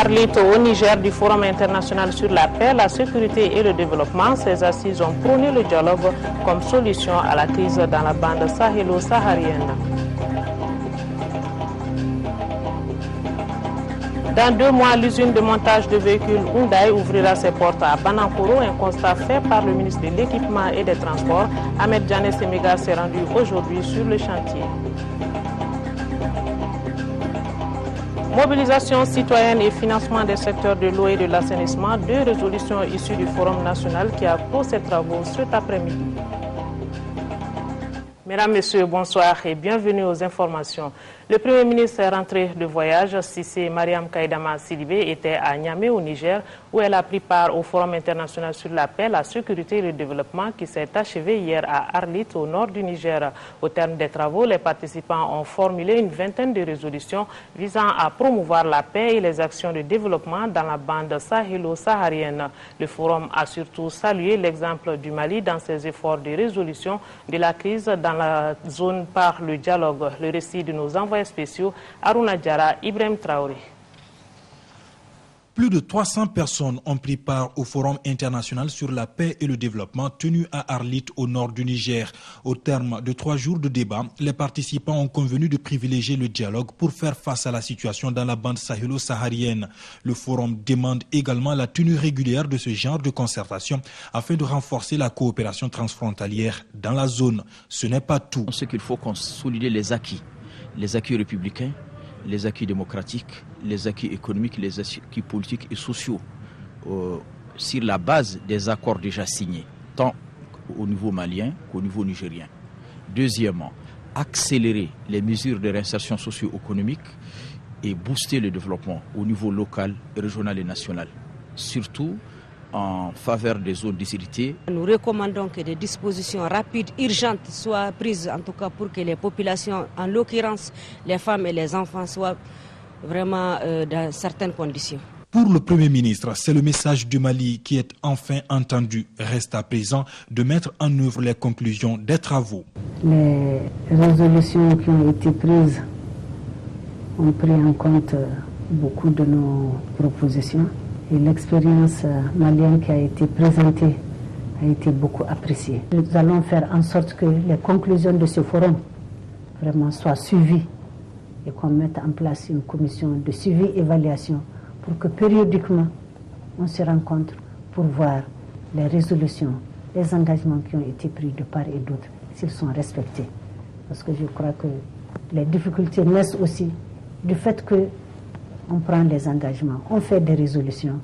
Arlit au Niger du Forum international sur la paix, la sécurité et le développement. Ces assises ont prôné le dialogue comme solution à la crise dans la bande sahélo-saharienne. Dans 2 mois, l'usine de montage de véhicules Hyundai ouvrira ses portes à Banankoro, un constat fait par le ministre de l'Équipement et des Transports. Ahmed Djane Semega s'est rendu aujourd'hui sur le chantier. Mobilisation citoyenne et financement des secteurs de l'eau et de l'assainissement, 2 résolutions issues du Forum national qui a clos ses travaux cet après-midi. Mesdames, Messieurs, bonsoir et bienvenue aux informations. Le Premier ministre est rentré de voyage. Cissé Mariam Kaïdama Sidibé était à Niamey au Niger où elle a pris part au Forum international sur la paix, la sécurité et le développement qui s'est achevé hier à Arlit au nord du Niger. Au terme des travaux, les participants ont formulé une vingtaine de résolutions visant à promouvoir la paix et les actions de développement dans la bande sahélo-saharienne. Le Forum a surtout salué l'exemple du Mali dans ses efforts de résolution de la crise dans la zone par le dialogue. Le récit de nos envoyés spéciaux, Aruna Diara, Ibrahim Traoré. Plus de 300 personnes ont pris part au Forum international sur la paix et le développement tenu à Arlit au nord du Niger. Au terme de 3 jours de débat, les participants ont convenu de privilégier le dialogue pour faire face à la situation dans la bande sahélo-saharienne. Le Forum demande également la tenue régulière de ce genre de concertation afin de renforcer la coopération transfrontalière dans la zone. Ce n'est pas tout. Ce qu'il faut consolider les acquis républicains, les acquis démocratiques, les acquis économiques, les acquis politiques et sociaux sur la base des accords déjà signés, tant au niveau malien qu'au niveau nigérien. Deuxièmement, accélérer les mesures de réinsertion socio-économique et booster le développement au niveau local, régional et national, surtout en faveur des zones déshérités. Nous recommandons que des dispositions rapides, urgentes soient prises, en tout cas pour que les populations, en l'occurrence les femmes et les enfants, soient vraiment dans certaines conditions. Pour le Premier ministre, c'est le message du Mali qui est enfin entendu. Reste à présent de mettre en œuvre les conclusions des travaux. Les résolutions qui ont été prises ont pris en compte beaucoup de nos propositions. Et l'expérience malienne qui a été présentée a été beaucoup appréciée. Nous allons faire en sorte que les conclusions de ce forum vraiment soient suivies et qu'on mette en place une commission de suivi-évaluation pour que périodiquement on se rencontre pour voir les résolutions, les engagements qui ont été pris de part et d'autre, s'ils sont respectés. Parce que je crois que les difficultés naissent aussi du fait que on prend les engagements, on fait des résolutions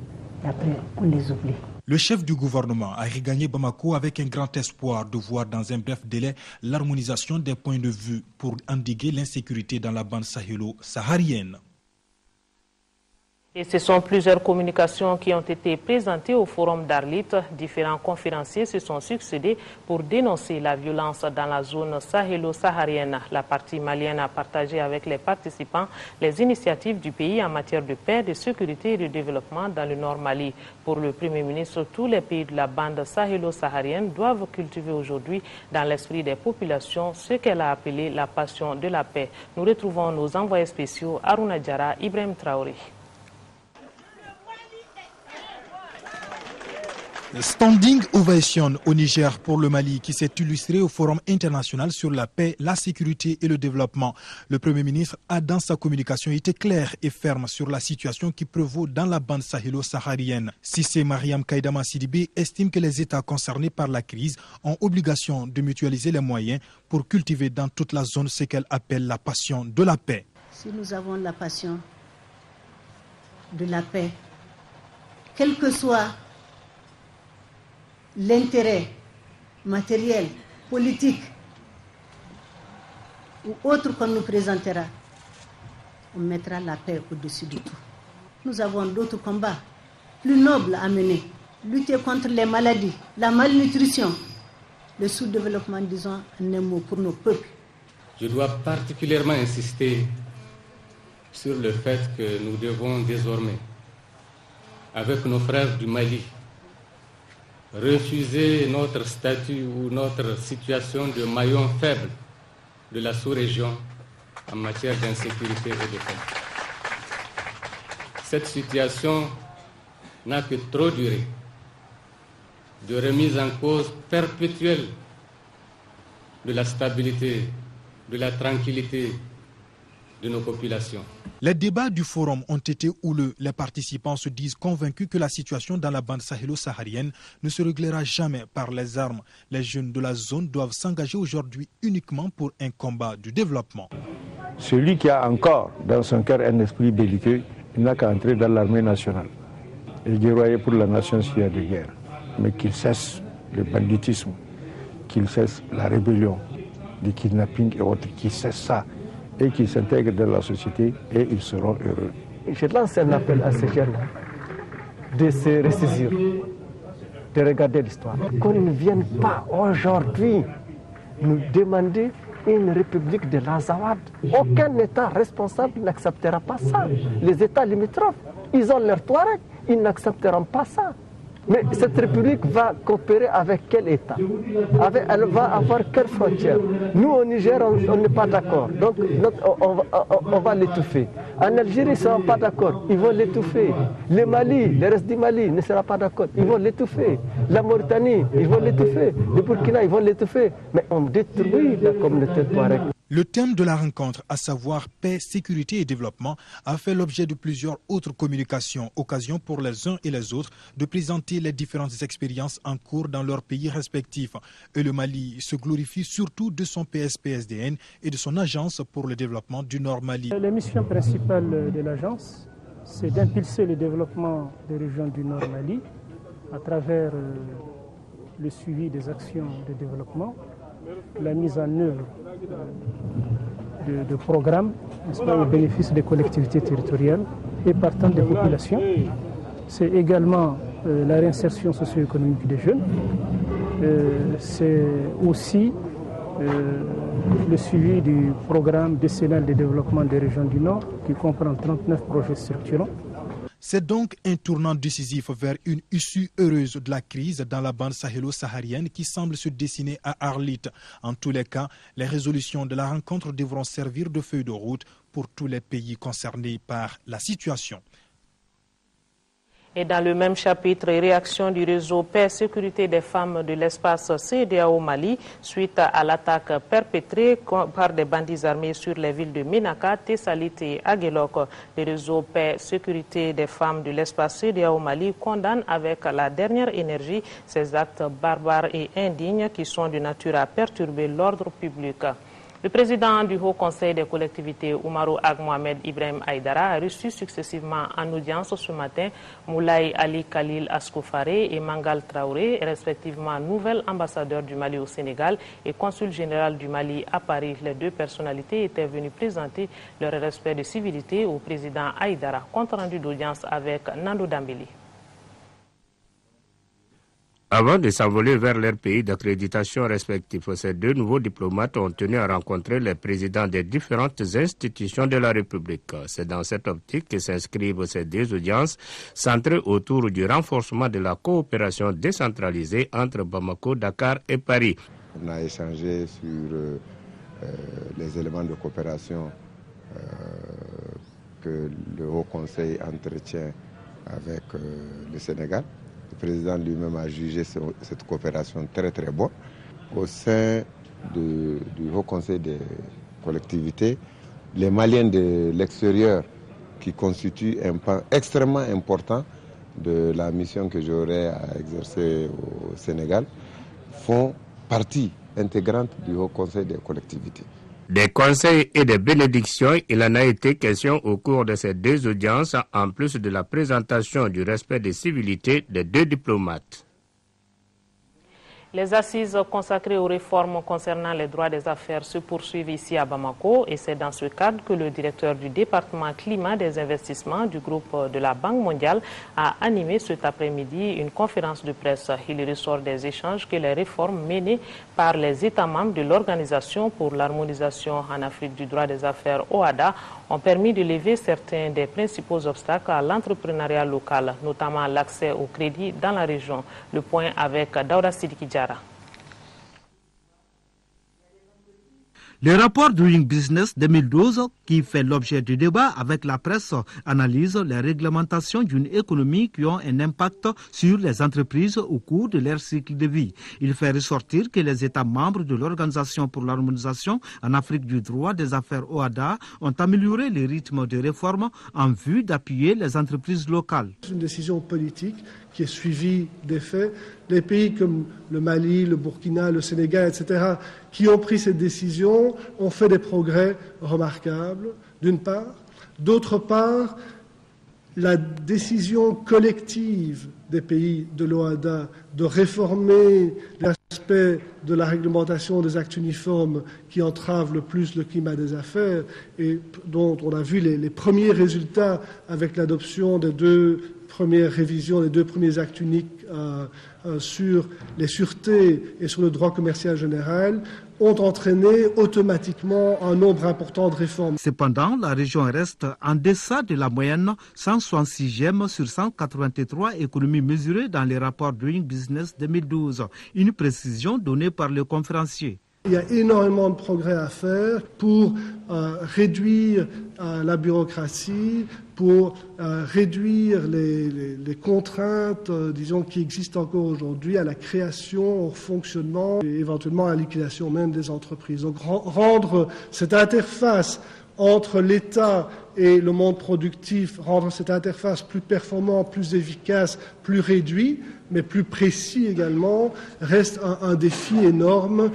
et après on les oublie. Le chef du gouvernement a regagné Bamako avec un grand espoir de voir dans un bref délai l'harmonisation des points de vue pour endiguer l'insécurité dans la bande sahélo-saharienne. Et ce sont plusieurs communications qui ont été présentées au Forum d'Arlit. Différents conférenciers se sont succédés pour dénoncer la violence dans la zone sahélo-saharienne. La partie malienne a partagé avec les participants les initiatives du pays en matière de paix, de sécurité et de développement dans le Nord Mali. Pour le Premier ministre, tous les pays de la bande sahélo-saharienne doivent cultiver aujourd'hui dans l'esprit des populations ce qu'elle a appelé la passion de la paix. Nous retrouvons nos envoyés spéciaux Aruna Diara, Ibrahim Traoré. Standing ovation au Niger pour le Mali qui s'est illustré au Forum international sur la paix, la sécurité et le développement. Le Premier ministre a dans sa communication été clair et ferme sur la situation qui prévaut dans la bande sahélo-saharienne. Cissé Mariam Kaïdama Sidibé estime que les États concernés par la crise ont obligation de mutualiser les moyens pour cultiver dans toute la zone ce qu'elle appelle la passion de la paix. Si nous avons la passion de la paix, quel que soit l'intérêt matériel, politique ou autre qu'on nous présentera, on mettra la paix au-dessus de tout. Nous avons d'autres combats plus nobles à mener. Lutter contre les maladies, la malnutrition, le sous-développement, disons en un mot, pour nos peuples. Je dois particulièrement insister sur le fait que nous devons désormais, avec nos frères du Mali, refuser notre statut ou notre situation de maillon faible de la sous-région en matière d'insécurité et de paix. cette situation n'a que trop duré, de remise en cause perpétuelle de la stabilité, de la tranquillité de nos populations. Les débats du forum ont été houleux. Les participants se disent convaincus que la situation dans la bande sahélo-saharienne ne se réglera jamais par les armes. Les jeunes de la zone doivent s'engager aujourd'hui uniquement pour un combat du développement. Celui qui a encore dans son cœur un esprit belliqueux, il n'a qu'à entrer dans l'armée nationale et guerroyer pour la nation s'il y a de guerre. Mais qu'il cesse le banditisme, qu'il cesse la rébellion, le kidnapping et autres, qu'il cesse ça et qu'ils s'intègrent dans la société et ils seront heureux. Je lance un appel à ces jeunes de se ressaisir, de regarder l'histoire. Qu'on ne vienne pas aujourd'hui nous demander une république de l'Azawad. Aucun État responsable n'acceptera pas ça. Les États limitrophes, ils ont leur Touareg, ils n'accepteront pas ça. Mais cette république va coopérer avec quel État? Elle va avoir quelles frontières? Nous, au Niger, on n'est pas d'accord. Donc, on va l'étouffer. En Algérie, ils ne seront pas d'accord. Ils vont l'étouffer. Le Mali, le reste du Mali ne sera pas d'accord. Ils vont l'étouffer. La Mauritanie, ils vont l'étouffer. Le Burkina, ils vont l'étouffer. Mais on détruit la communauté touareg. Le thème de la rencontre, à savoir paix, sécurité et développement, a fait l'objet de plusieurs autres communications, occasion pour les uns et les autres de présenter les différentes expériences en cours dans leurs pays respectifs. Et le Mali se glorifie surtout de son PSPSDN et de son agence pour le développement du Nord Mali. La mission principale de l'agence, c'est d'impulser le développement des régions du Nord Mali à travers le suivi des actions de développement, la mise en œuvre de programmes au bénéfice des collectivités territoriales et partant des populations. C'est également la réinsertion socio-économique des jeunes. C'est aussi le suivi du programme décennal de développement des régions du Nord qui comprend 39 projets structurants. C'est donc un tournant décisif vers une issue heureuse de la crise dans la bande sahélo-saharienne qui semble se dessiner à Arlit. En tous les cas, les résolutions de la rencontre devront servir de feuille de route pour tous les pays concernés par la situation. Et dans le même chapitre, réaction du réseau Paix et Sécurité des femmes de l'espace CEDEAO Mali suite à l'attaque perpétrée par des bandits armés sur les villes de Ménaka, Tessalit et Aguelok. Le réseau Paix et Sécurité des femmes de l'espace CEDEAO Mali condamne avec la dernière énergie ces actes barbares et indignes qui sont de nature à perturber l'ordre public. Le président du Haut Conseil des collectivités, Oumarou Ag Mohamed Ibrahim Aïdara, a reçu successivement en audience ce matin Moulay Ali Khalil Askoufaré et Mangal Traoré, respectivement nouvel ambassadeur du Mali au Sénégal et consul général du Mali à Paris. Les deux personnalités étaient venues présenter leur respect de civilité au président Aïdara. Compte rendu d'audience avec Nando Dambili. Avant de s'envoler vers leur pays d'accréditation respectif, ces deux nouveaux diplomates ont tenu à rencontrer les présidents des différentes institutions de la République. C'est dans cette optique que s'inscrivent ces deux audiences centrées autour du renforcement de la coopération décentralisée entre Bamako, Dakar et Paris. On a échangé sur les éléments de coopération que le Haut Conseil entretient avec le Sénégal. Le président lui-même a jugé cette coopération très très bonne. Au sein du Haut Conseil des collectivités, les Maliens de l'extérieur, qui constituent un pan extrêmement important de la mission que j'aurai à exercer au Sénégal, font partie intégrante du Haut Conseil des collectivités. Des conseils et des bénédictions, il en a été question au cours de ces deux audiences, en plus de la présentation du respect des civilités des deux diplomates. Les assises consacrées aux réformes concernant les droits des affaires se poursuivent ici à Bamako et c'est dans ce cadre que le directeur du département climat des investissements du groupe de la Banque mondiale a animé cet après-midi une conférence de presse. Il ressort des échanges que les réformes menées par les États membres de l'Organisation pour l'harmonisation en Afrique du droit des affaires OHADA ont permis de lever certains des principaux obstacles à l'entrepreneuriat local, notamment l'accès au crédit dans la région. Le point avec Daouda Sidiki Diara. Le rapport Doing Business 2012, qui fait l'objet du débat avec la presse, analyse les réglementations d'une économie qui ont un impact sur les entreprises au cours de leur cycle de vie. Il fait ressortir que les États membres de l'Organisation pour l'harmonisation en Afrique du droit des affaires OHADA ont amélioré les rythmes de réforme en vue d'appuyer les entreprises locales. C'est une décision politique qui est suivie des faits. Les pays comme le Mali, le Burkina, le Sénégal, etc., qui ont pris cette décision ont fait des progrès remarquables, d'une part. D'autre part, la décision collective des pays de l'OHADA de réformer l'aspect de la réglementation des actes uniformes qui entravent le plus le climat des affaires et dont on a vu les premiers résultats avec l'adoption des 2 premières révisions, les 2 premiers actes uniques sur les sûretés et sur le droit commercial général, ont entraîné automatiquement un nombre important de réformes. Cependant, la région reste en deçà de la moyenne 166e sur 183 économies mesurées dans les rapports Doing Business 2012. Une précision donnée par le conférencier. Il y a énormément de progrès à faire pour réduire la bureaucratie, pour réduire les contraintes, disons, qui existent encore aujourd'hui à la création, au fonctionnement et éventuellement à la liquidation même des entreprises. Donc rendre cette interface entre l'État et le monde productif, rendre cette interface plus performante, plus efficace, plus réduite, mais plus précis également, reste un défi énorme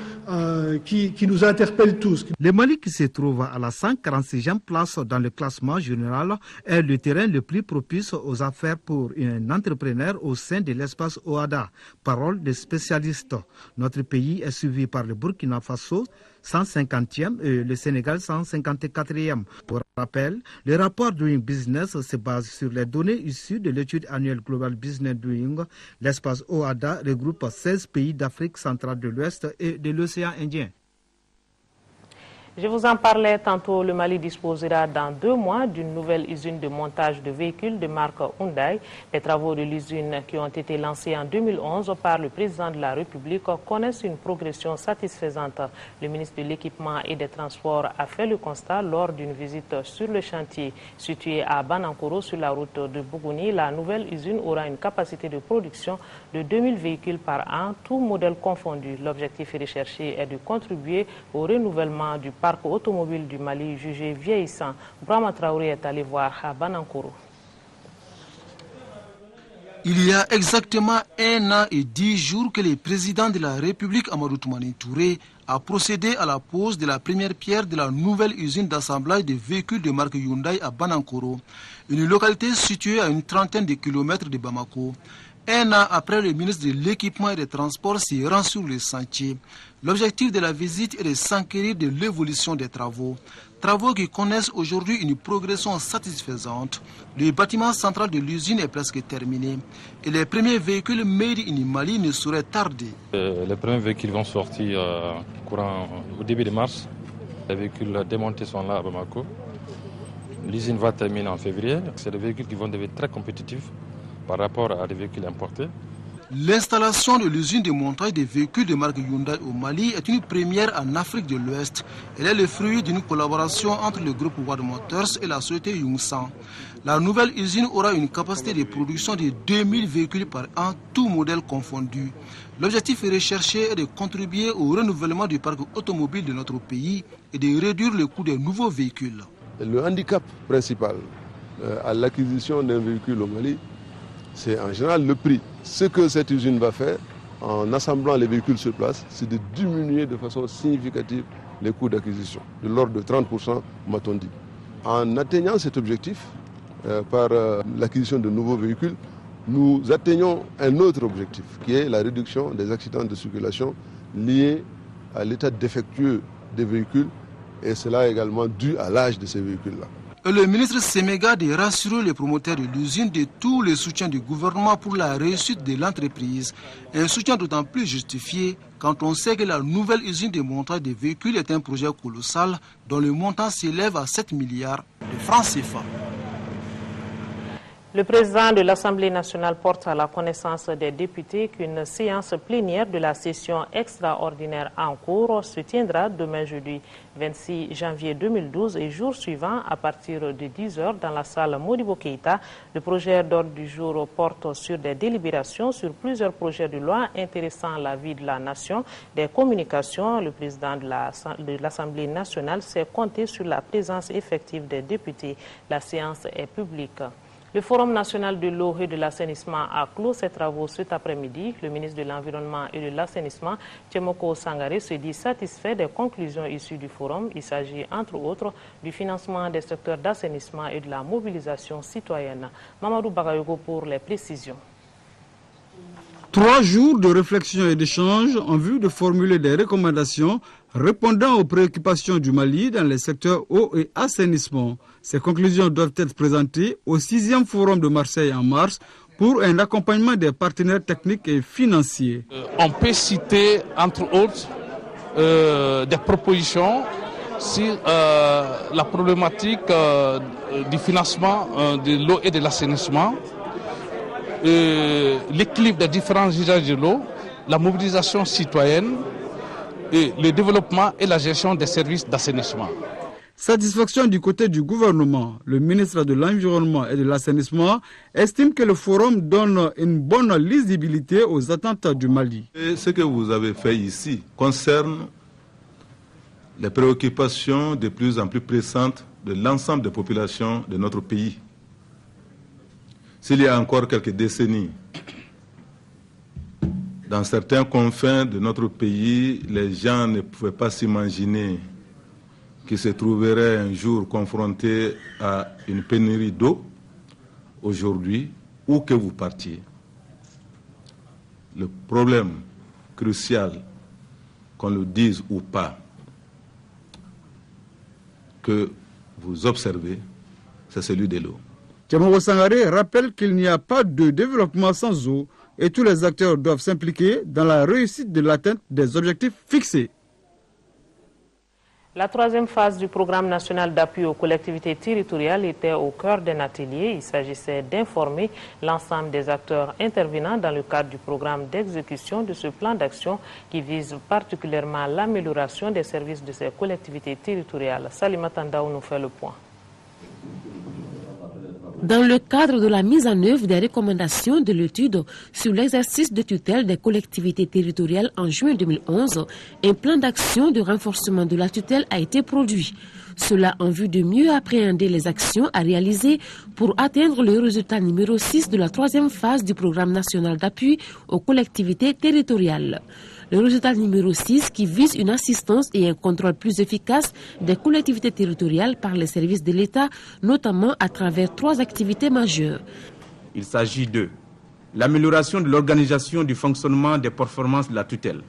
qui nous interpelle tous. Le Mali, qui se trouve à la 146e place dans le classement général, est le terrain le plus propice aux affaires pour un entrepreneur au sein de l'espace OHADA. Parole des spécialistes. Notre pays est suivi par le Burkina Faso, 150e, et le Sénégal, 154e. Pour rappel, le rapport Doing Business se base sur les données issues de l'étude annuelle Global Business Doing. L'espace OHADA regroupe 16 pays d'Afrique centrale de l'Ouest et de l'océan Indien. Je vous en parlais tantôt, le Mali disposera dans 2 mois d'une nouvelle usine de montage de véhicules de marque Hyundai. Les travaux de l'usine qui ont été lancés en 2011 par le président de la République connaissent une progression satisfaisante. Le ministre de l'Équipement et des Transports a fait le constat lors d'une visite sur le chantier situé à Banankoro sur la route de Bougouni. La nouvelle usine aura une capacité de production de 2000 véhicules par an, tout modèle confondu. L'objectif recherché est de contribuer au renouvellement du parc automobile du Mali jugé vieillissant. Brahma Traoré est allé voir à Banankoro. Il y a exactement 1 an et 10 jours que le président de la République, Amadou Toumani Touré, a procédé à la pose de la première pierre de la nouvelle usine d'assemblage de véhicules de marque Hyundai à Banankoro, une localité située à une trentaine de kilomètres de Bamako. 1 an après, le ministre de l'Équipement et des Transports s'y rend sur le chantier. L'objectif de la visite est de s'enquérir de l'évolution des travaux. Travaux qui connaissent aujourd'hui une progression satisfaisante. Le bâtiment central de l'usine est presque terminé. Et les premiers véhicules made in Mali ne sauraient tarder. Les premiers véhicules vont sortir au début de mars. Les véhicules démontés sont là à Bamako. L'usine va terminer en février. C'est des véhicules qui vont devenir très compétitifs par rapport à des véhicules importés. L'installation de l'usine de montage des véhicules de marque Hyundai au Mali est une première en Afrique de l'Ouest. Elle est le fruit d'une collaboration entre le groupe Wad Motors et la société Yongsan. La nouvelle usine aura une capacité de production de 2000 véhicules par an, tout modèle confondu. L'objectif recherché est de contribuer au renouvellement du parc automobile de notre pays et de réduire le coût des nouveaux véhicules. Le handicap principal à l'acquisition d'un véhicule au Mali, c'est en général le prix. Ce que cette usine va faire en assemblant les véhicules sur place, c'est de diminuer de façon significative les coûts d'acquisition, de l'ordre de 30%, m'a-t-on dit. En atteignant cet objectif, par l'acquisition de nouveaux véhicules, nous atteignons un autre objectif, qui est la réduction des accidents de circulation liés à l'état défectueux des véhicules, et cela est également dû à l'âge de ces véhicules-là. Le ministre Semega de rassurer les promoteurs de l'usine de tout le soutien du gouvernement pour la réussite de l'entreprise. Un soutien d'autant plus justifié quand on sait que la nouvelle usine de montage de véhicules est un projet colossal dont le montant s'élève à 7 milliards de francs CFA. Le président de l'Assemblée nationale porte à la connaissance des députés qu'une séance plénière de la session extraordinaire en cours se tiendra demain jeudi 26 janvier 2012 et jour suivant à partir de 10h dans la salle Modibo Keïta. Le projet d'ordre du jour porte sur des délibérations sur plusieurs projets de loi intéressant la vie de la nation, des communications. Le président de l'Assemblée nationale s'est compté sur la présence effective des députés. La séance est publique. Le Forum national de l'eau et de l'assainissement a clos ses travaux cet après-midi. Le ministre de l'Environnement et de l'Assainissement, Tchemoko Sangaré, se dit satisfait des conclusions issues du forum. Il s'agit entre autres du financement des secteurs d'assainissement et de la mobilisation citoyenne. Mamadou Bagayogo pour les précisions. 3 jours de réflexion et d'échange en vue de formuler des recommandations répondant aux préoccupations du Mali dans les secteurs eau et assainissement. Ces conclusions doivent être présentées au 6e Forum de Marseille en mars pour un accompagnement des partenaires techniques et financiers. On peut citer, entre autres, des propositions sur la problématique du financement de l'eau et de l'assainissement, l'équilibre des différents usages de l'eau, la mobilisation citoyenne, et le développement et la gestion des services d'assainissement. Satisfaction du côté du gouvernement. Le ministre de l'Environnement et de l'Assainissement estime que le forum donne une bonne lisibilité aux attentes du Mali. Et ce que vous avez fait ici concerne les préoccupations de plus en plus pressantes de l'ensemble des populations de notre pays. S'il y a encore quelques décennies, dans certains confins de notre pays, les gens ne pouvaient pas s'imaginer qu'ils se trouveraient un jour confrontés à une pénurie d'eau. Aujourd'hui, où que vous partiez, le problème crucial, qu'on le dise ou pas, que vous observez, c'est celui de l'eau. Tchemoko Sangaré rappelle qu'il n'y a pas de développement sans eau et tous les acteurs doivent s'impliquer dans la réussite de l'atteinte des objectifs fixés. La 3e phase du programme national d'appui aux collectivités territoriales était au cœur d'un atelier. Il s'agissait d'informer l'ensemble des acteurs intervenants dans le cadre du programme d'exécution de ce plan d'action qui vise particulièrement l'amélioration des services de ces collectivités territoriales. Salima Tandaou nous fait le point. Dans le cadre de la mise en œuvre des recommandations de l'étude sur l'exercice de tutelle des collectivités territoriales en juin 2011, un plan d'action de renforcement de la tutelle a été produit. Cela en vue de mieux appréhender les actions à réaliser pour atteindre le résultat numéro 6 de la 3e phase du programme national d'appui aux collectivités territoriales. Le résultat numéro 6 qui vise une assistance et un contrôle plus efficace des collectivités territoriales par les services de l'État, notamment à travers 3 activités majeures. Il s'agit de l'amélioration de l'organisation du fonctionnement des performances de la tutelle,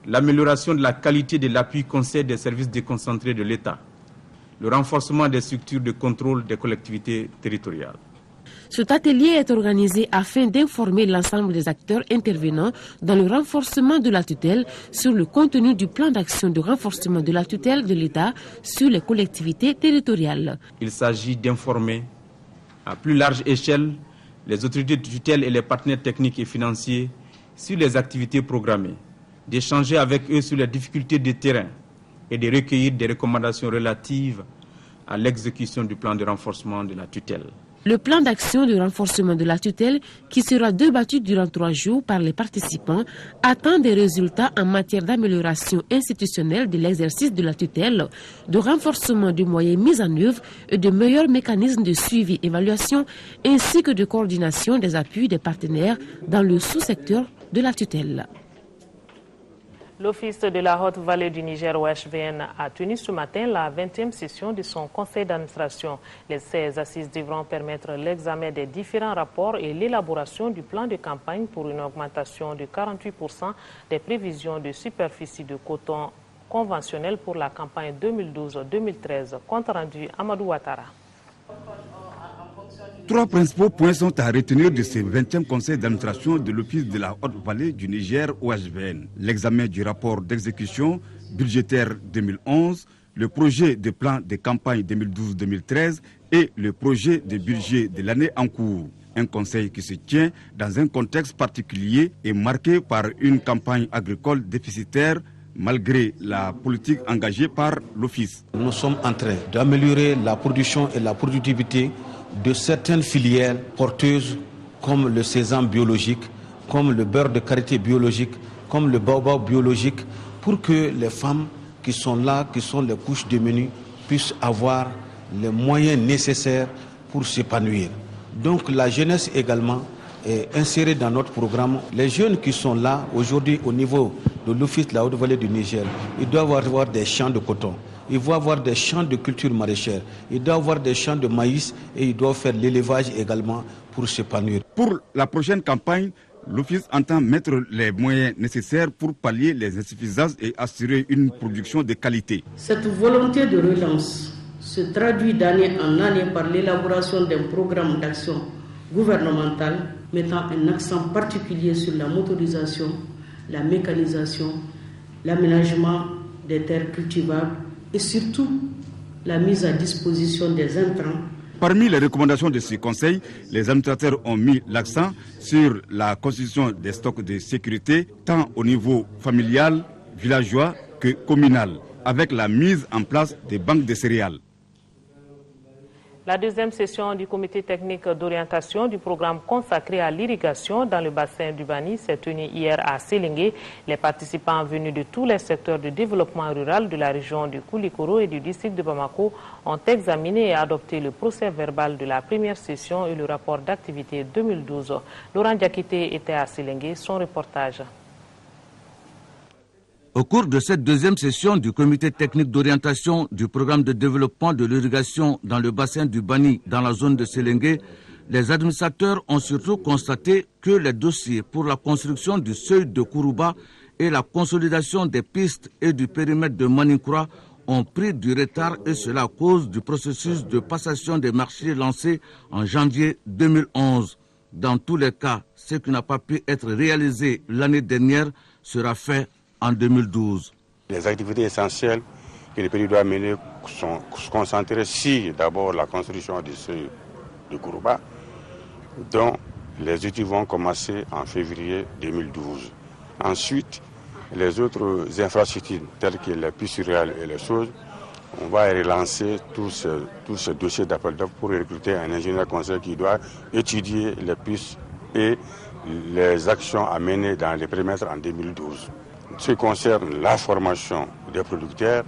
l'amélioration de la qualité de l'appui conseil des services déconcentrés de l'État, le renforcement des structures de contrôle des collectivités territoriales. Cet atelier est organisé afin d'informer l'ensemble des acteurs intervenants dans le renforcement de la tutelle sur le contenu du plan d'action de renforcement de la tutelle de l'État sur les collectivités territoriales. Il s'agit d'informer à plus large échelle les autorités de tutelle et les partenaires techniques et financiers sur les activités programmées, d'échanger avec eux sur les difficultés de terrain et de recueillir des recommandations relatives à l'exécution du plan de renforcement de la tutelle. Le plan d'action de renforcement de la tutelle, qui sera débattu durant 3 jours par les participants, attend des résultats en matière d'amélioration institutionnelle de l'exercice de la tutelle, de renforcement des moyens mis en œuvre et de meilleurs mécanismes de suivi et évaluation, ainsi que de coordination des appuis des partenaires dans le sous-secteur de la tutelle. L'Office de la Haute Vallée du Niger OHVN a tenu ce matin la 20e session de son conseil d'administration. Les 16 assises devront permettre l'examen des différents rapports et l'élaboration du plan de campagne pour une augmentation de 48% des prévisions de superficie de coton conventionnel pour la campagne 2012-2013. Compte rendu Amadou Ouattara. 3 principaux points sont à retenir de ce 20e conseil d'administration de l'Office de la Haute-Vallée du Niger OHVN. L'examen du rapport d'exécution budgétaire 2011, le projet de plan de campagne 2012-2013 et le projet de budget de l'année en cours. Un conseil qui se tient dans un contexte particulier et marqué par une campagne agricole déficitaire malgré la politique engagée par l'Office. Nous sommes en train d'améliorer la production et la productivité de certaines filières porteuses comme le sésame biologique, comme le beurre de karité biologique, comme le baobab biologique, pour que les femmes qui sont là, qui sont les couches démunies, puissent avoir les moyens nécessaires pour s'épanouir. Donc la jeunesse également est insérée dans notre programme. Les jeunes qui sont là aujourd'hui au niveau de l'Office de la Haute-Vallée du Niger, ils doivent avoir des champs de coton, ils doivent avoir des champs de culture maraîchère, ils doivent avoir des champs de maïs et ils doivent faire l'élevage également pour s'épanouir. Pour la prochaine campagne, l'Office entend mettre les moyens nécessaires pour pallier les insuffisances et assurer une production de qualité. Cette volonté de relance se traduit d'année en année par l'élaboration d'un programme d'action gouvernemental mettant un accent particulier sur la motorisation, la mécanisation, l'aménagement des terres cultivables et surtout la mise à disposition des intrants. Parmi les recommandations de ce conseil, les administrateurs ont mis l'accent sur la constitution des stocks de sécurité, tant au niveau familial, villageois que communal, avec la mise en place des banques de céréales. La deuxième session du comité technique d'orientation du programme consacré à l'irrigation dans le bassin du Bani s'est tenue hier à Sélingué. Les participants venus de tous les secteurs de développement rural de la région du Koulikoro et du district de Bamako ont examiné et adopté le procès verbal de la première session et le rapport d'activité 2012. Laurent Diakité était à Sélingué, son reportage. Au cours de cette deuxième session du comité technique d'orientation du programme de développement de l'irrigation dans le bassin du Bani dans la zone de Sélingué, les administrateurs ont surtout constaté que les dossiers pour la construction du seuil de Kourouba et la consolidation des pistes et du périmètre de Maninkura ont pris du retard et cela à cause du processus de passation des marchés lancé en janvier 2011. Dans tous les cas, ce qui n'a pas pu être réalisé l'année dernière sera fait en 2012. Les activités essentielles que le pays doit mener sont concentrées sur d'abord la construction du seuil de Kourouba, dont les études vont commencer en février 2012. Ensuite, les autres infrastructures telles que les pistes rurales et les choses, on va relancer tous ces dossiers d'appel d'offres pour recruter un ingénieur conseil qui doit étudier les pistes et les actions à mener dans les périmètres en 2012. Ce qui concerne la formation des producteurs,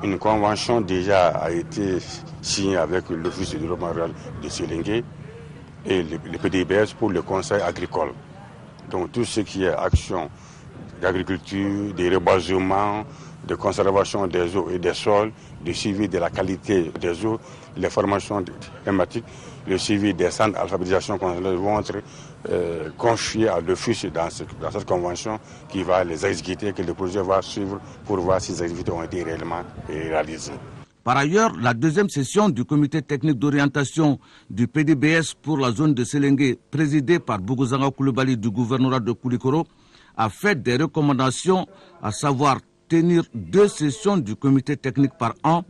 une convention déjà a été signée avec l'Office du développement rural de Sélingué et le PDBS pour le conseil agricole. Donc tout ce qui est action d'agriculture, de reboisement, de conservation des eaux et des sols, de suivi de la qualité des eaux, les formations thématiques, le suivi des centres d'alphabétisation vont être confiés à l'office dans cette convention qui va les exécuter, que le projet va suivre pour voir si ces activités ont été réellement réalisées. Par ailleurs, la deuxième session du comité technique d'orientation du PDBS pour la zone de Sélingué, présidée par Bougouzanga Koulibaly du gouvernorat de Koulikoro, a fait des recommandations, à savoir tenir 2 sessions du comité technique par an,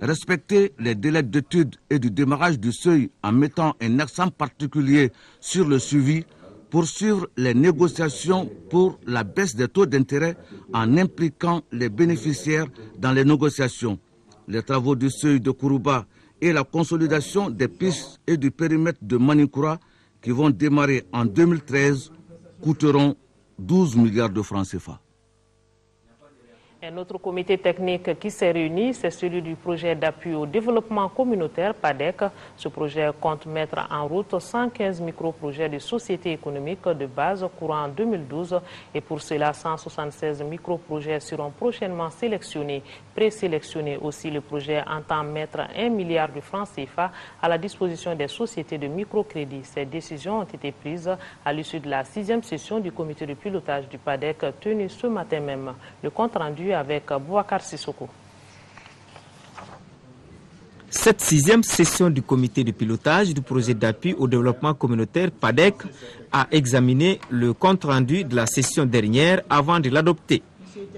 respecter les délais d'étude et du démarrage du seuil en mettant un accent particulier sur le suivi, poursuivre les négociations pour la baisse des taux d'intérêt en impliquant les bénéficiaires dans les négociations. Les travaux du seuil de Kourouba et la consolidation des pistes et du périmètre de Maninkura qui vont démarrer en 2013 coûteront 12 milliards de francs CFA. Un autre comité technique qui s'est réuni, c'est celui du projet d'appui au développement communautaire PADEC. Ce projet compte mettre en route 115 micro-projets de sociétés économiques de base courant 2012 et pour cela 176 micro-projets seront prochainement sélectionnés. Présélectionnés aussi, le projet entend mettre 1 milliard de francs CFA à la disposition des sociétés de microcrédit. Ces décisions ont été prises à l'issue de la 6e session du comité de pilotage du PADEC tenue ce matin même. Le compte rendu avec Bouakar Sissoko. Cette 6e session du comité de pilotage du projet d'appui au développement communautaire PADEC a examiné le compte rendu de la session dernière avant de l'adopter.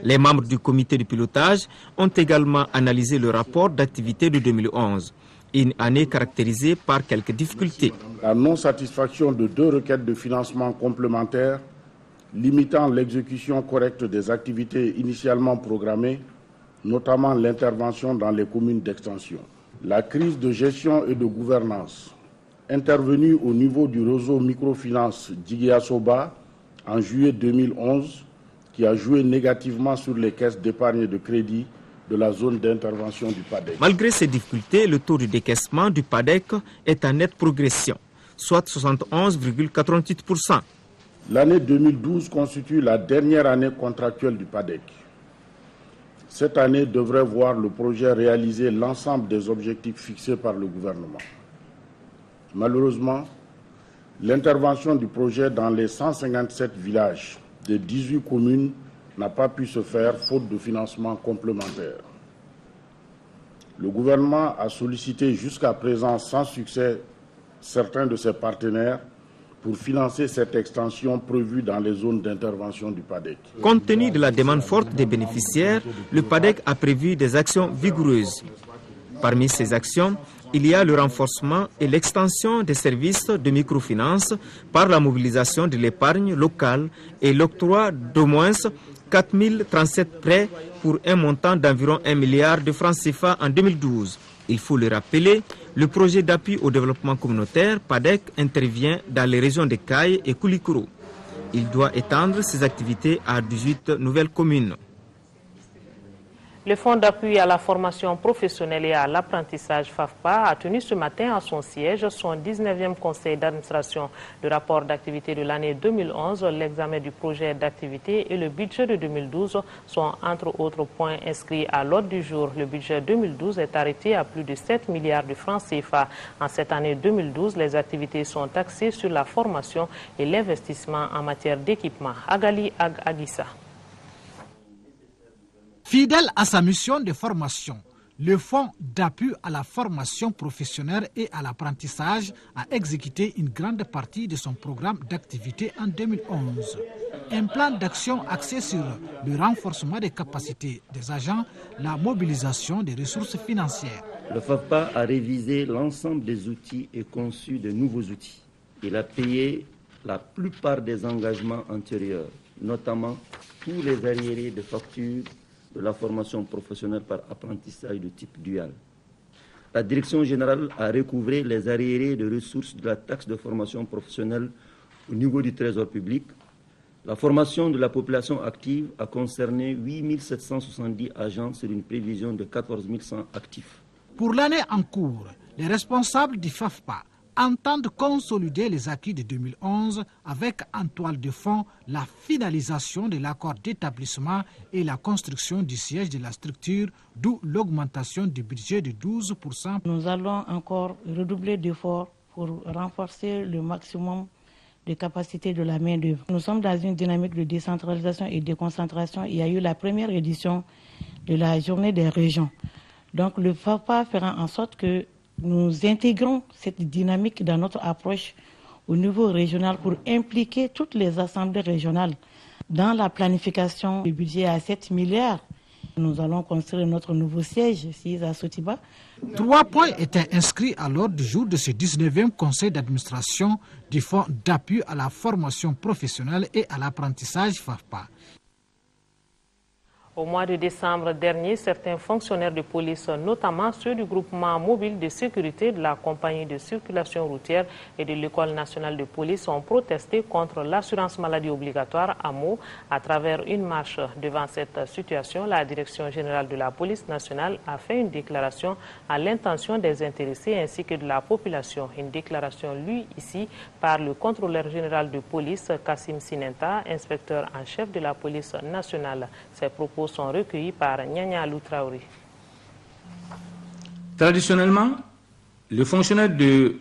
Les membres du comité de pilotage ont également analysé le rapport d'activité de 2011, une année caractérisée par quelques difficultés. La non-satisfaction de 2 requêtes de financement complémentaires limitant l'exécution correcte des activités initialement programmées, notamment l'intervention dans les communes d'extension. La crise de gestion et de gouvernance intervenue au niveau du réseau microfinance Djigui-Asoba en juillet 2011, qui a joué négativement sur les caisses d'épargne et de crédit de la zone d'intervention du PADEC. Malgré ces difficultés, le taux de décaissement du PADEC est en nette progression, soit 71,48%. L'année 2012 constitue la dernière année contractuelle du PADEC. Cette année devrait voir le projet réaliser l'ensemble des objectifs fixés par le gouvernement. Malheureusement, l'intervention du projet dans les 157 villages des 18 communes n'a pas pu se faire faute de financement complémentaire. Le gouvernement a sollicité jusqu'à présent sans succès certains de ses partenaires pour financer cette extension prévue dans les zones d'intervention du PADEC. Compte tenu de la demande forte des bénéficiaires, le PADEC a prévu des actions vigoureuses. Parmi ces actions, il y a le renforcement et l'extension des services de microfinance par la mobilisation de l'épargne locale et l'octroi d'au moins 4037 prêts pour un montant d'environ 1 milliard de francs CFA en 2012. Il faut le rappeler, le projet d'appui au développement communautaire PADEC intervient dans les régions de Kayes et Koulikoro. Il doit étendre ses activités à 18 nouvelles communes. Le Fonds d'appui à la formation professionnelle et à l'apprentissage FAFPA a tenu ce matin à son siège son 19e conseil d'administration. Le rapport d'activité de l'année 2011, l'examen du projet d'activité et le budget de 2012 sont entre autres points inscrits à l'ordre du jour. Le budget 2012 est arrêté à plus de 7 milliards de francs CFA. En cette année 2012, les activités sont axées sur la formation et l'investissement en matière d'équipement. Agali Agissa. Fidèle à sa mission de formation, le Fonds d'appui à la formation professionnelle et à l'apprentissage a exécuté une grande partie de son programme d'activité en 2011. Un plan d'action axé sur le renforcement des capacités des agents, la mobilisation des ressources financières. Le FAFPA a révisé l'ensemble des outils et conçu de nouveaux outils. Il a payé la plupart des engagements antérieurs, notamment tous les arriérés de factures de la formation professionnelle par apprentissage de type dual. La Direction générale a recouvré les arriérés de ressources de la taxe de formation professionnelle au niveau du Trésor public. La formation de la population active a concerné 8 770 agents sur une prévision de 14 100 actifs. Pour l'année en cours, les responsables du FAFPA entendent consolider les acquis de 2011 avec en toile de fond la finalisation de l'accord d'établissement et la construction du siège de la structure, d'où l'augmentation du budget de 12%. Nous allons encore redoubler d'efforts pour renforcer le maximum de capacité de la main-d'œuvre. Nous sommes dans une dynamique de décentralisation et de concentration. Il y a eu la première édition de la journée des régions. Donc le FAFPA fera en sorte que nous intégrons cette dynamique dans notre approche au niveau régional pour impliquer toutes les assemblées régionales dans la planification du budget à 7 milliards. Nous allons construire notre nouveau siège ici à Sotiba. 3 points étaient inscrits à l'ordre du jour de ce 19e conseil d'administration du Fonds d'appui à la formation professionnelle et à l'apprentissage FAFPA. Au mois de décembre dernier, certains fonctionnaires de police, notamment ceux du groupement mobile de sécurité de la compagnie de circulation routière et de l'école nationale de police, ont protesté contre l'assurance maladie obligatoire AMO à travers une marche. Devant cette situation, la direction générale de la police nationale a fait une déclaration à l'intention des intéressés ainsi que de la population. Une déclaration lue ici par le contrôleur général de police, Kassim Sinenta, inspecteur en chef de la police nationale. Ces propos sont recueillis par Nyanya Loutraouri. Traditionnellement, le fonctionnaire de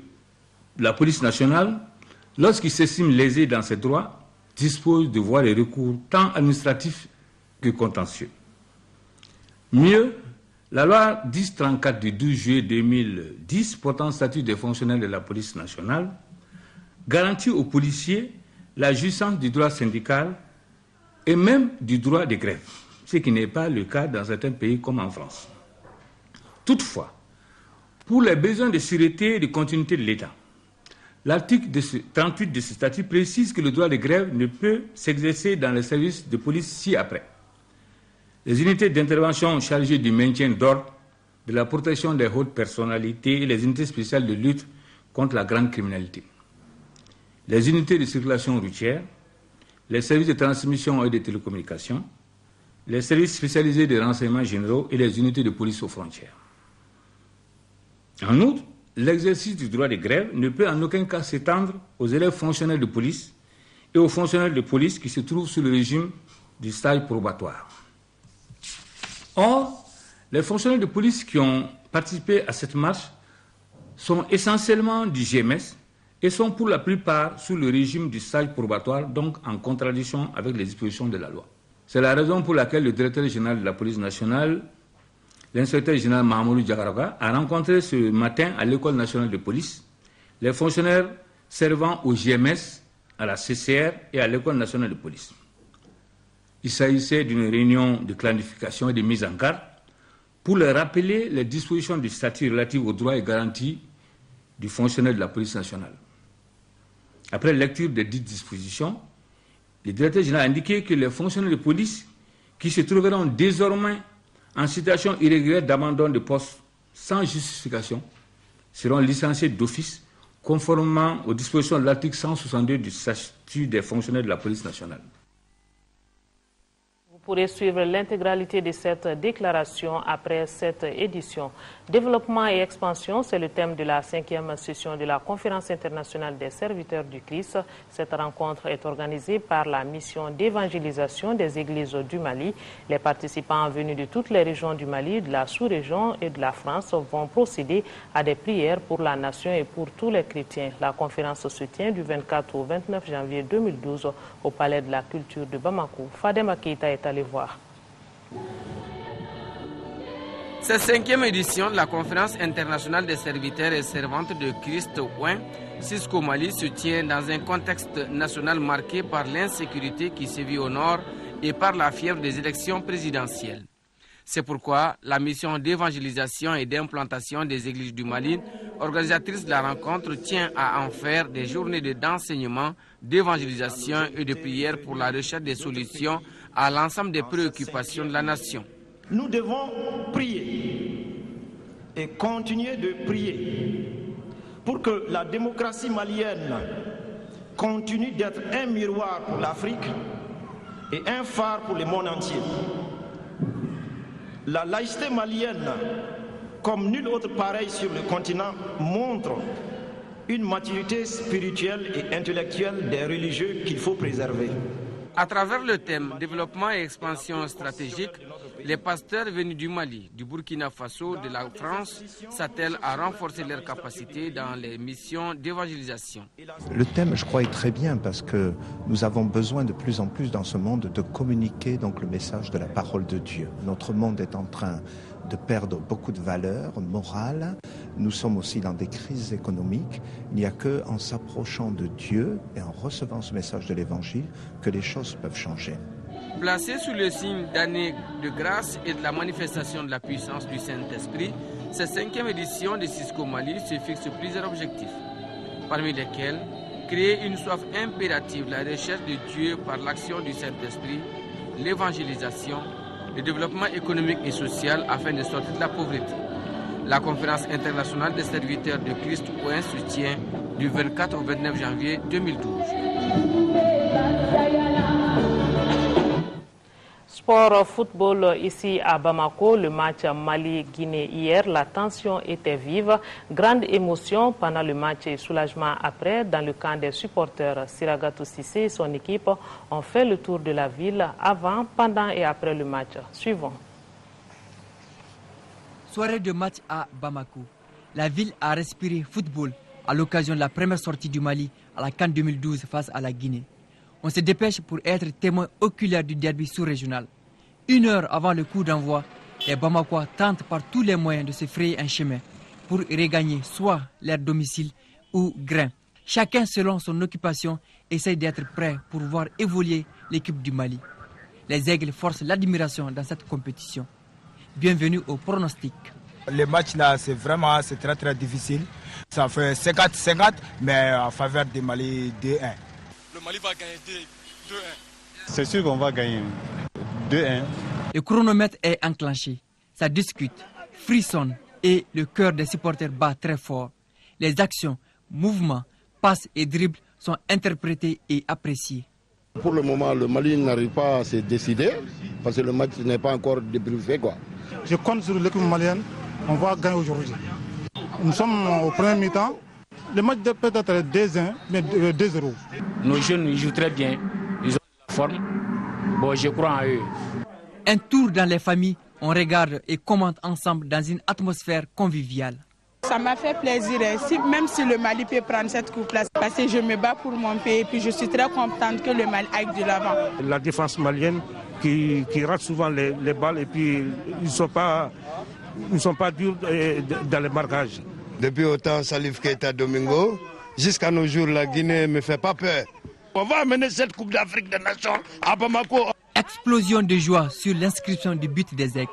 la police nationale, lorsqu'il s'estime lésé dans ses droits, dispose de voies de recours tant administratifs que contentieux. Mieux, la loi 1034 du 12 juillet 2010 portant statut des fonctionnaires de la police nationale garantit aux policiers la jouissance du droit syndical et même du droit de grève, ce qui n'est pas le cas dans certains pays comme en France. Toutefois, pour les besoins de sûreté et de continuité de l'État, l'article 38 de ce statut précise que le droit de grève ne peut s'exercer dans les services de police ci-après. Les unités d'intervention chargées du maintien d'ordre, de la protection des hautes personnalités et les unités spéciales de lutte contre la grande criminalité. Les unités de circulation routière, les services de transmission et de télécommunications, les services spécialisés de renseignements généraux et les unités de police aux frontières. En outre, l'exercice du droit de grève ne peut en aucun cas s'étendre aux élèves fonctionnaires de police et aux fonctionnaires de police qui se trouvent sous le régime du stage probatoire. Or, les fonctionnaires de police qui ont participé à cette marche sont essentiellement du GMS et sont pour la plupart sous le régime du stage probatoire, donc en contradiction avec les dispositions de la loi. C'est la raison pour laquelle le directeur général de la police nationale, l'inspecteur général Mahamadou Diakaraga, a rencontré ce matin à l'École nationale de police les fonctionnaires servant au GMS, à la CCR et à l'École nationale de police. Il s'agissait d'une réunion de clarification et de mise en garde pour leur rappeler les dispositions du statut relatives aux droits et garanties du fonctionnaire de la police nationale. Après lecture des dites dispositions, le directeur général a indiqué que les fonctionnaires de police qui se trouveront désormais en situation irrégulière d'abandon de poste sans justification seront licenciés d'office conformément aux dispositions de l'article 162 du statut des fonctionnaires de la police nationale. Vous pourrez suivre l'intégralité de cette déclaration après cette édition. Développement et expansion, c'est le thème de la 5e session de la Conférence internationale des serviteurs du Christ. Cette rencontre est organisée par la mission d'évangélisation des églises du Mali. Les participants venus de toutes les régions du Mali, de la sous-région et de la France vont procéder à des prières pour la nation et pour tous les chrétiens. La conférence se tient du 24 au 29 janvier 2012 au Palais de la Culture de Bamako. Fadema Keita est allé voir. Cette 5e édition de la Conférence internationale des serviteurs et servantes de Christ OIN, Cisco Mali, se tient dans un contexte national marqué par l'insécurité qui sévit au nord et par la fièvre des élections présidentielles. C'est pourquoi la mission d'évangélisation et d'implantation des églises du Mali, organisatrice de la rencontre, tient à en faire des journées d'enseignement, d'évangélisation et de prière pour la recherche des solutions à l'ensemble des préoccupations de la nation. Nous devons prier et continuer de prier pour que la démocratie malienne continue d'être un miroir pour l'Afrique et un phare pour le monde entier. La laïcité malienne, comme nulle autre pareille sur le continent, montre une maturité spirituelle et intellectuelle des religieux qu'il faut préserver. À travers le thème développement et expansion stratégique, les pasteurs venus du Mali, du Burkina Faso, de la France s'attellent à renforcer leurs capacités dans les missions d'évangélisation. Le thème, je crois, est très bien parce que nous avons besoin de plus en plus dans ce monde de communiquer donc le message de la parole de Dieu. Notre monde est en train de perdre beaucoup de valeurs morales. Nous sommes aussi dans des crises économiques. Il n'y a qu'en s'approchant de Dieu et en recevant ce message de l'Évangile que les choses peuvent changer. Placée sous le signe d'année de grâce et de la manifestation de la puissance du Saint-Esprit, cette 5e édition de Cisco Mali se fixe plusieurs objectifs, parmi lesquels créer une soif impérative de la recherche de Dieu par l'action du Saint-Esprit, l'évangélisation, le développement économique et social afin de sortir de la pauvreté. La conférence internationale des serviteurs de Christ OIN se tient du 24 au 29 janvier 2012. Sport football ici à Bamako, le match Mali-Guinée hier, la tension était vive, grande émotion pendant le match et soulagement après dans le camp des supporters. Siragatou Sissé et son équipe ont fait le tour de la ville avant, pendant et après le match. Suivons. Soirée de match à Bamako. La ville a respiré football à l'occasion de la première sortie du Mali à la CAN 2012 face à la Guinée. On se dépêche pour être témoin oculaire du derby sous-régional. 1 heure avant le coup d'envoi, les Bamakois tentent par tous les moyens de se frayer un chemin pour regagner soit leur domicile ou grain. Chacun selon son occupation essaye d'être prêt pour voir évoluer l'équipe du Mali. Les Aigles forcent l'admiration dans cette compétition. Bienvenue au pronostic. Le match là, c'est très très difficile. Ça fait 50-50, mais en faveur du Mali 2-1. Le Mali va gagner 2-1. C'est sûr qu'on va gagner 2-1. Le chronomètre est enclenché. Ça discute, frissonne et le cœur des supporters bat très fort. Les actions, mouvements, passes et dribbles sont interprétés et appréciés. Pour le moment, le Mali n'arrive pas à se décider parce que le match n'est pas encore débriefé, quoi. Je compte sur l'équipe malienne, on va gagner aujourd'hui. Nous sommes au premier mi-temps. Le match peut être 2-1, mais 2-0. Nos jeunes ils jouent très bien, ils ont la forme. Bon, je crois en eux. Un tour dans les familles, on regarde et commente ensemble dans une atmosphère conviviale. Ça m'a fait plaisir, même si le Mali peut prendre cette coupe-là, parce que je me bats pour mon pays et puis je suis très contente que le Mali aille de l'avant. La défense malienne qui rate souvent les balles et puis ils ne sont pas durs dans les marquages. Depuis autant Salif Keita Domingo, jusqu'à nos jours, la Guinée ne me fait pas peur. On va amener cette Coupe d'Afrique des Nations à Bamako. Explosion de joie sur l'inscription du but des Aigles.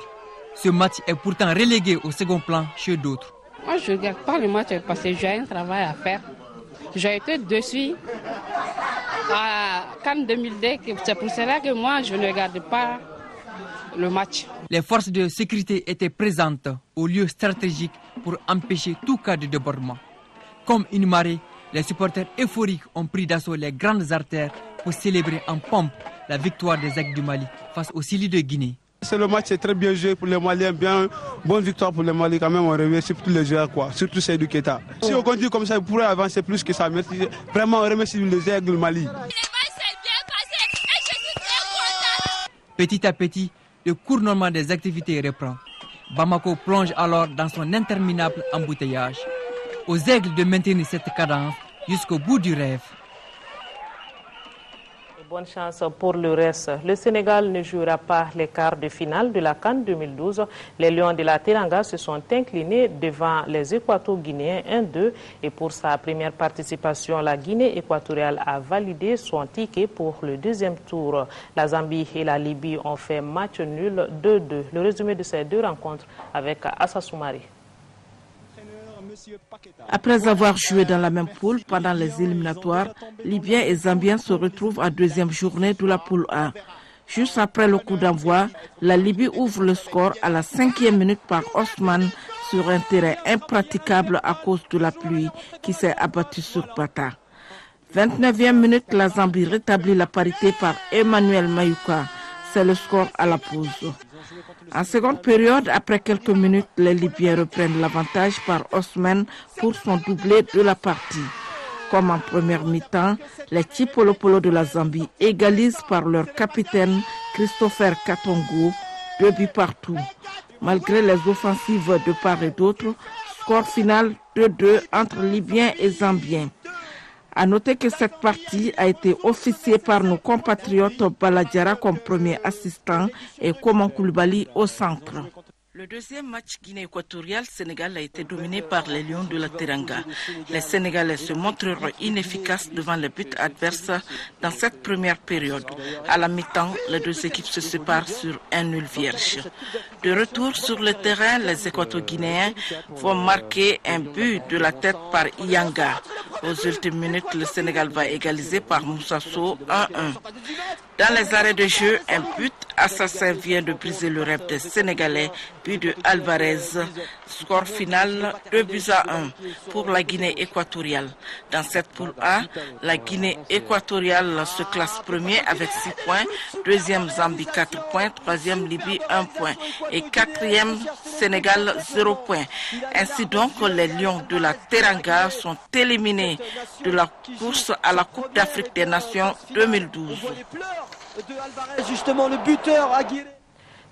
Ce match est pourtant relégué au second plan chez d'autres. Moi, je ne regarde pas le match parce que j'ai un travail à faire. J'ai été dessus à Cannes 2002. C'est pour cela que moi, je ne regarde pas le match. Les forces de sécurité étaient présentes au lieu stratégique pour empêcher tout cas de débordement. Comme une marée, les supporters euphoriques ont pris d'assaut les grandes artères pour célébrer en pompe la victoire des Aigles du Mali face au Sili de Guinée. Le match est très bien joué pour les Maliens, bonne victoire pour les Mali quand même, on remercie tous les joueurs, surtout Seydou Keita. Si on continue comme ça, il pourrait avancer plus que ça. Merci. Vraiment, on remercie les Aigles du Mali. Petit à petit, le cours normal des activités reprend. Bamako plonge alors dans son interminable embouteillage. Aux Aigles de maintenir cette cadence jusqu'au bout du rêve. Bonne chance pour le reste. Le Sénégal ne jouera pas les quarts de finale de la CAN 2012. Les Lions de la Teranga se sont inclinés devant les Équato-Guinéens 1-2 et pour sa première participation, la Guinée équatoriale a validé son ticket pour le deuxième tour. La Zambie et la Libye ont fait match nul 2-2. Le résumé de ces deux rencontres avec Assa Soumaré. Après avoir joué dans la même poule pendant les éliminatoires, Libyens et Zambiens se retrouvent en deuxième journée de la poule A. Juste après le coup d'envoi, la Libye ouvre le score à la 5e minute par Osman sur un terrain impraticable à cause de la pluie qui s'est abattue sur Bata. 29e minute, la Zambie rétablit la parité par Emmanuel Mayuka. C'est le score à la pause. En seconde période, après quelques minutes, les Libyens reprennent l'avantage par Osman pour son doublé de la partie. Comme en première mi-temps, les Chipolopolo de la Zambie égalisent par leur capitaine Christopher Katongo, 2 buts partout. Malgré les offensives de part et d'autre, score final 2-2 entre Libyens et Zambiens. À noter que cette partie a été officiée par nos compatriotes Baladjara comme premier assistant et Koman Koulibaly au centre. Le deuxième match Guinée équatoriale-Sénégal a été dominé par les Lions de la Teranga. Les Sénégalais se montreront inefficaces devant les buts adverses dans cette première période. À la mi-temps, les deux équipes se séparent sur un nul vierge. De retour sur le terrain, les Équato-Guinéens vont marquer un but de la tête par Iyanga. Aux ultimes minutes, le Sénégal va égaliser par Moussasso 1-1. Dans les arrêts de jeu, un but assassin vient de briser le rêve des Sénégalais, but de Alvarez. Score final 2-1 pour la Guinée équatoriale. Dans cette poule A, la Guinée équatoriale se classe premier avec 6 points, deuxième Zambie 4 points, troisième Libye 1 point et quatrième Sénégal 0 point. Ainsi donc, les Lions de la Teranga sont éliminés de la course à la Coupe d'Afrique des Nations 2012. De Alvarez, justement le buteur Aguirre.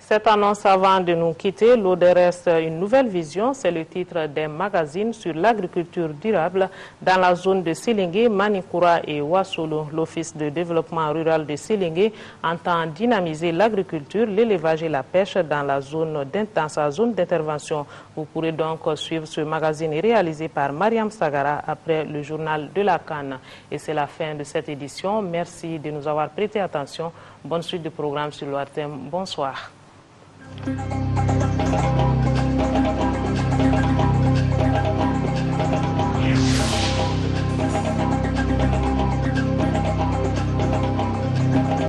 Cette annonce avant de nous quitter, l'ODRS, une nouvelle vision, c'est le titre des magazines sur l'agriculture durable dans la zone de Sélingué, Manikura et Ouassolo. L'Office de développement rural de Sélingué entend dynamiser l'agriculture, l'élevage et la pêche dans sa zone d'intervention. Vous pourrez donc suivre ce magazine réalisé par Mariam Sagara après le journal de la Cannes. Et c'est la fin de cette édition. Merci de nous avoir prêté attention. Bonne suite de programme sur l'ORTM. Bonsoir.